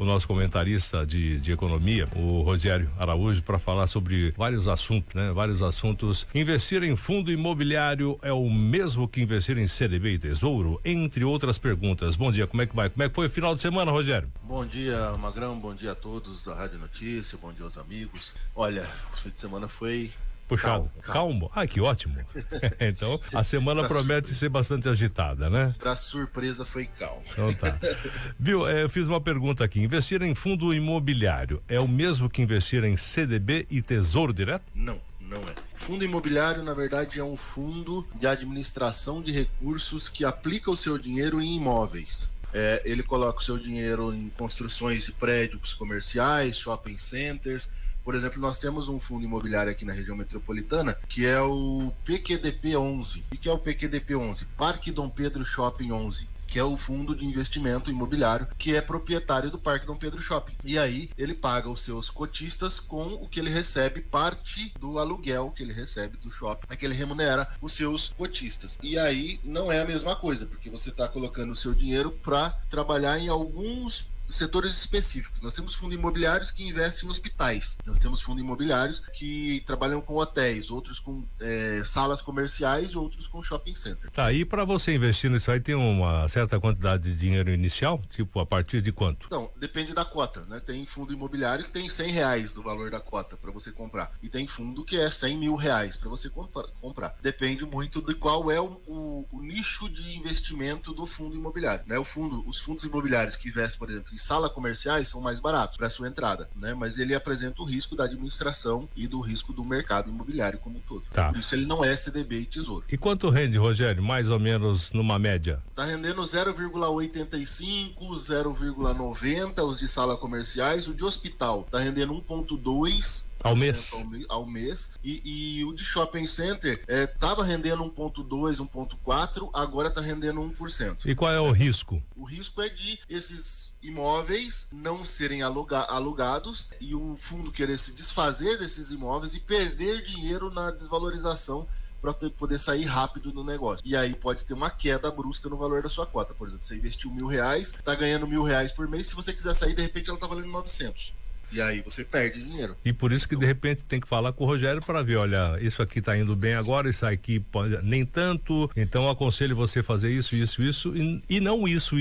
o nosso comentarista de economia, o Rogério Araújo, para falar sobre vários assuntos, né? Vários assuntos. Investir em fundo imobiliário é o mesmo que investir em CDB e Tesouro, entre outras perguntas. Bom dia, como é que vai? Como é que foi o final de semana, Rogério? Bom dia, Magrão, bom dia a todos da Rádio Notícia, bom dia aos amigos. Olha, o fim de semana foi puxado. Calmo. Ah, que ótimo. Então, a semana promete ser bastante agitada, né? Pra surpresa foi calmo. Então tá. Viu, eu fiz uma pergunta aqui. Investir em fundo imobiliário é o mesmo que investir em CDB e Tesouro Direto? Não é. Fundo imobiliário, na verdade, é um fundo de administração de recursos que aplica o seu dinheiro em imóveis. Ele coloca o seu dinheiro em construções de prédios comerciais, shopping centers. Por exemplo, nós temos um fundo imobiliário aqui na região metropolitana, que é o PQDP 11. O que é o PQDP 11? Parque Dom Pedro Shopping 11. Que é o fundo de investimento imobiliário que é proprietário do Parque Dom Pedro Shopping. E aí ele paga os seus cotistas com o que ele recebe, parte do aluguel que ele recebe do shopping, é que ele remunera os seus cotistas. E aí não é a mesma coisa, porque você está colocando o seu dinheiro para trabalhar em alguns setores específicos. Nós temos fundos imobiliários que investem em hospitais. Nós temos fundos imobiliários que trabalham com hotéis, outros com salas comerciais e outros com shopping center. Tá, e para você investir nisso aí tem uma certa quantidade de dinheiro inicial? Tipo, a partir de quanto? Então, depende da cota, né? Tem fundo imobiliário que tem R$100 do valor da cota para você comprar. E tem fundo que é R$100 mil para você comprar. Depende muito de qual é o nicho de investimento do fundo imobiliário, né? Os fundos imobiliários que investem, por exemplo, em salas comerciais são mais baratos para sua entrada, né? Mas ele apresenta o risco da administração e do risco do mercado imobiliário como um todo. Tá. Por isso ele não é CDB e Tesouro. E quanto rende, Rogério? Mais ou menos numa média? Tá rendendo 0,85, 0,90 os de sala comerciais. O de hospital tá rendendo 1,2 ao mês e o de shopping center tava rendendo 1,2, 1,4, agora tá rendendo 1%. E qual é o risco? O risco é de esses imóveis não serem alugados e o fundo querer se desfazer desses imóveis e perder dinheiro na desvalorização para poder sair rápido do negócio. E aí pode ter uma queda brusca no valor da sua cota. Por exemplo, você investiu R$1.000, tá ganhando R$1.000 por mês, se você quiser sair, de repente ela tá valendo 900. E aí você perde dinheiro. E por isso que de repente tem que falar com o Rogério para ver, olha, isso aqui tá indo bem agora, isso aqui pode, nem tanto, então eu aconselho você fazer isso e não isso.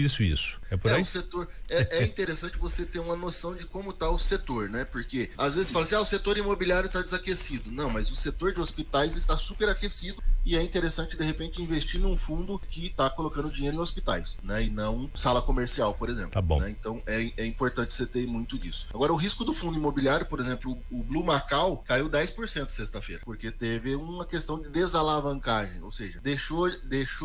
É por aí? O setor, é interessante você ter uma noção de como tá o setor, né? Porque às vezes fala assim, o setor imobiliário está desaquecido. Não, mas o setor de hospitais está super aquecido e é interessante de repente investir num fundo que está colocando dinheiro em hospitais, né? E não sala comercial, por exemplo. Tá bom. Né? Então é importante você ter muito disso. Agora, o risco do fundo imobiliário, por exemplo, o Blue Macau caiu 10% sexta-feira, porque teve uma questão de desalavancagem, ou seja, deixou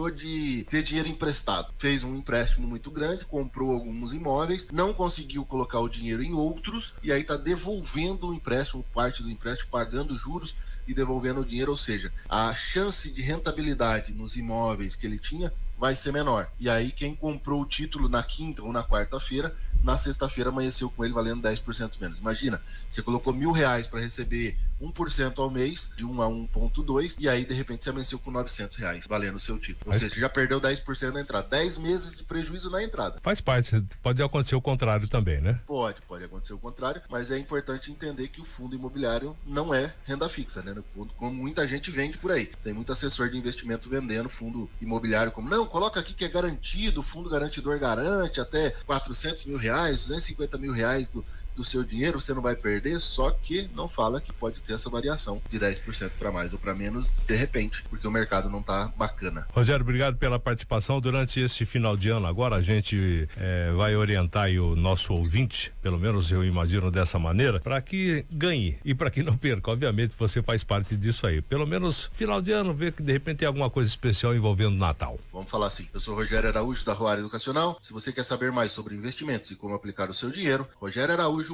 de ter dinheiro emprestado. Fez um empréstimo muito grande, comprou alguns imóveis, não conseguiu colocar o dinheiro em outros, e aí está devolvendo o empréstimo, parte do empréstimo, pagando juros e devolvendo o dinheiro, ou seja, a chance de rentabilidade nos imóveis que ele tinha vai ser menor. E aí quem comprou o título na quinta ou na quarta-feira, na sexta-feira amanheceu com ele valendo 10% menos. Imagina, você colocou R$1.000 para receber 1% ao mês, de 1 a 1,2, e aí de repente você amanheceu com R$900 valendo o seu título. Ou seja, já perdeu 10% na entrada. 10 meses de prejuízo na entrada. Faz parte, pode acontecer o contrário também, né? Pode acontecer o contrário, mas é importante entender que o fundo imobiliário não é renda fixa, né? Como muita gente vende por aí. Tem muito assessor de investimento vendendo fundo imobiliário como, não, coloca aqui que é garantido, o fundo garantidor garante até R$400 mil, R$250 mil do seu dinheiro, você não vai perder, só que não fala que pode ter essa variação de 10% para mais ou para menos, de repente, porque o mercado não tá bacana. Rogério, obrigado pela participação durante esse final de ano. Agora a gente vai orientar aí o nosso ouvinte, pelo menos eu imagino dessa maneira, para que ganhe e para que não perca. Obviamente você faz parte disso aí. Pelo menos final de ano, ver que de repente tem alguma coisa especial envolvendo Natal. Vamos falar assim. Eu sou Rogério Araújo da Roara Educacional. Se você quer saber mais sobre investimentos e como aplicar o seu dinheiro, rogérioaraújo.com.br.